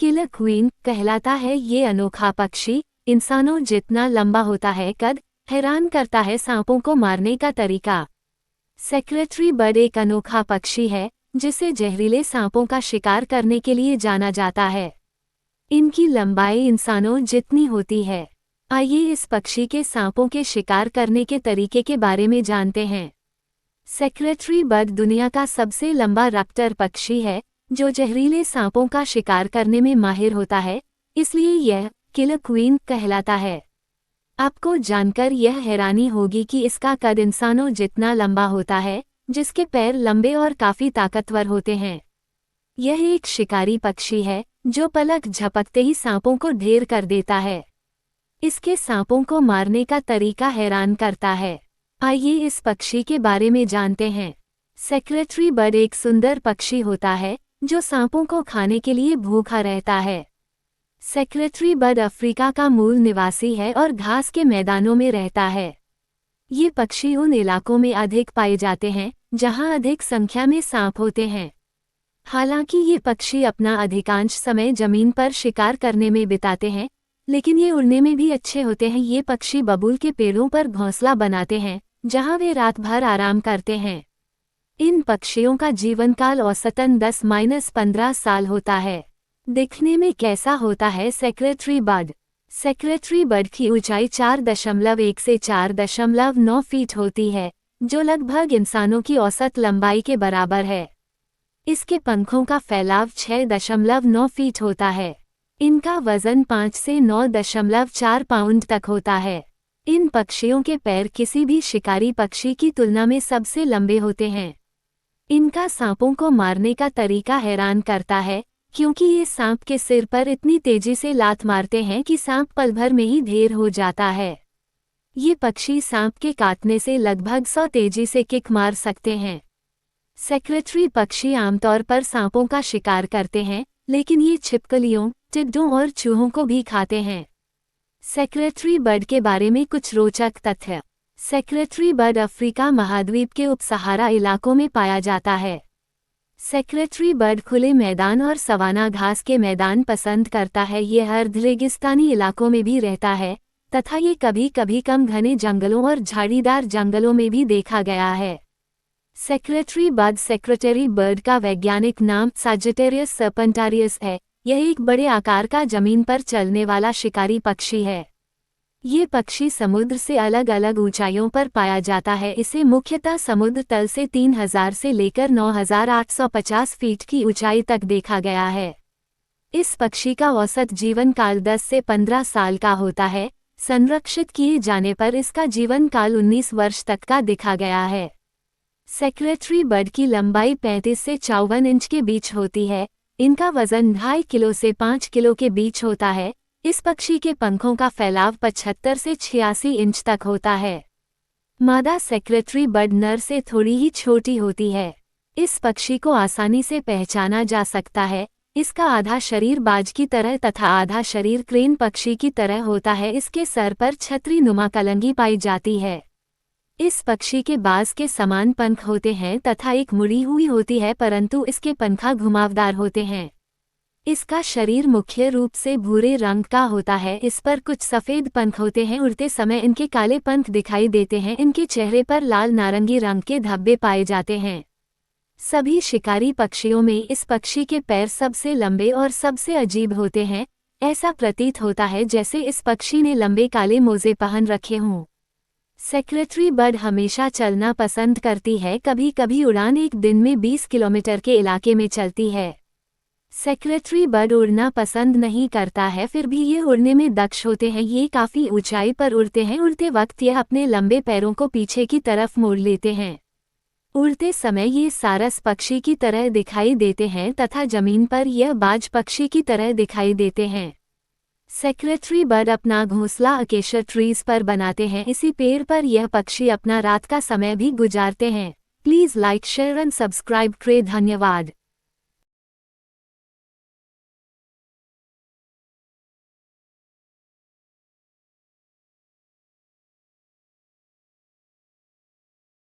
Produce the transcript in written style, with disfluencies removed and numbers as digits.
Killer queen कहलाता है ये अनोखा पक्षी, इंसानों जितना लंबा होता है कद, हैरान करता है सांपों को मारने का तरीका। सेक्रेटरी बर्ड एक अनोखा पक्षी है जिसे जहरीले सांपों का शिकार करने के लिए जाना जाता है। इनकी लंबाई इंसानों जितनी होती है। आइए इस पक्षी के सांपों के शिकार करने के तरीके के बारे में जानते हैं। सेक्रेटरी बर्ड दुनिया का सबसे लंबा रैप्टर पक्षी है जो जहरीले सांपों का शिकार करने में माहिर होता है, इसलिए यह किलर क्वीन कहलाता है। आपको जानकर यह हैरानी होगी कि इसका कद इंसानों जितना लंबा होता है, जिसके पैर लंबे और काफी ताकतवर होते हैं। यह एक शिकारी पक्षी है जो पलक झपकते ही सांपों को ढेर कर देता है। इसके सांपों को मारने का तरीका हैरान करता है। आइए इस पक्षी के बारे में जानते हैं। सेक्रेटरी बर्ड एक सुंदर पक्षी होता है जो सांपों को खाने के लिए भूखा रहता है। सेक्रेटरी बर्ड अफ्रीका का मूल निवासी है और घास के मैदानों में रहता है। ये पक्षी उन इलाकों में अधिक पाए जाते हैं जहां अधिक संख्या में सांप होते हैं। हालांकि ये पक्षी अपना अधिकांश समय जमीन पर शिकार करने में बिताते हैं, लेकिन ये उड़ने में भी अच्छे होते हैं। ये पक्षी बबूल के पेड़ों पर घोंसला बनाते हैं जहां वे रात भर आराम करते हैं। इन पक्षियों का जीवन काल औसतन 10-15 साल होता है। दिखने में कैसा होता है सेक्रेटरी बर्ड? सेक्रेटरी बर्ड की ऊंचाई 4.1 से 4.9 फीट होती है, जो लगभग इंसानों की औसत लंबाई के बराबर है। इसके पंखों का फैलाव 6.9 फीट होता है। इनका वजन 5 से 9.4 पाउंड तक होता है। इन पक्षियों के पैर किसी भी शिकारी पक्षी की तुलना में सबसे लंबे होते हैं। इनका सांपों को मारने का तरीका हैरान करता है, क्योंकि ये सांप के सिर पर इतनी तेजी से लात मारते हैं कि सांप पल भर में ही ढेर हो जाता है। ये पक्षी सांप के काटने से लगभग 100 तेजी से किक मार सकते हैं। सेक्रेटरी पक्षी आमतौर पर सांपों का शिकार करते हैं, लेकिन ये छिपकलियों, टिड्डों और चूहों को भी खाते हैं। सेक्रेटरी बर्ड के बारे में कुछ रोचक तथ्य। सेक्रेटरी बर्ड अफ्रीका महाद्वीप के उपसहारा इलाकों में पाया जाता है। सेक्रेटरी बर्ड खुले मैदान और सवाना घास के मैदान पसंद करता है। ये अर्ध रेगिस्तानी इलाकों में भी रहता है तथा ये कभी कभी कम घने जंगलों और झाड़ीदार जंगलों में भी देखा गया है। सेक्रेटरी बर्ड का वैज्ञानिक नाम सजिटेरियस सर्पेंटारियस है। यह एक बड़े आकार का जमीन पर चलने वाला शिकारी पक्षी है। ये पक्षी समुद्र से अलग अलग ऊंचाइयों पर पाया जाता है। इसे मुख्यतः समुद्र तल से 3000 से लेकर 9850 फीट की ऊंचाई तक देखा गया है। इस पक्षी का औसत जीवन काल 10 से 15 साल का होता है। संरक्षित किए जाने पर इसका जीवन काल 19 वर्ष तक का देखा गया है। सेक्रेटरी बर्ड की लंबाई 35 से 54 इंच के बीच होती है। इनका वजन 2.5 किलो से 5 किलो के बीच होता है। इस पक्षी के पंखों का फैलाव 75 से 86 इंच तक होता है। मादा सेक्रेटरी बर्ड नर से थोड़ी ही छोटी होती है। इस पक्षी को आसानी से पहचाना जा सकता है। इसका आधा शरीर बाज की तरह तथा आधा शरीर क्रेन पक्षी की तरह होता है। इसके सर पर छतरी नुमा कलंगी पाई जाती है। इस पक्षी के बाज के समान पंख होते हैं तथा एक मुड़ी हुई होती है, परंतु इसके पंखा घुमावदार होते हैं। इसका शरीर मुख्य रूप से भूरे रंग का होता है। इस पर कुछ सफ़ेद पंख होते हैं। उड़ते समय इनके काले पंख दिखाई देते हैं। इनके चेहरे पर लाल नारंगी रंग के धब्बे पाए जाते हैं। सभी शिकारी पक्षियों में इस पक्षी के पैर सबसे लंबे और सबसे अजीब होते हैं। ऐसा प्रतीत होता है जैसे इस पक्षी ने लंबे काले मोजे पहन रखे हों। सेक्रेटरी बर्ड हमेशा चलना पसंद करती है। कभी कभी उड़ान एक दिन में 20 किलोमीटर के इलाके में चलती है। सेक्रेटरी बर्ड उड़ना पसंद नहीं करता है, फिर भी ये उड़ने में दक्ष होते हैं। ये काफ़ी ऊंचाई पर उड़ते हैं। उड़ते वक्त ये अपने लंबे पैरों को पीछे की तरफ मोड़ लेते हैं। उड़ते समय ये सारस पक्षी की तरह दिखाई देते हैं तथा जमीन पर यह बाज पक्षी की तरह दिखाई देते हैं। सेक्रेटरी बर्ड अपना घोंसला अकेशिया ट्रीज पर बनाते हैं। इसी पेड़ पर यह पक्षी अपना रात का समय भी गुजारते हैं। Please like, share and subscribe करें। धन्यवाद।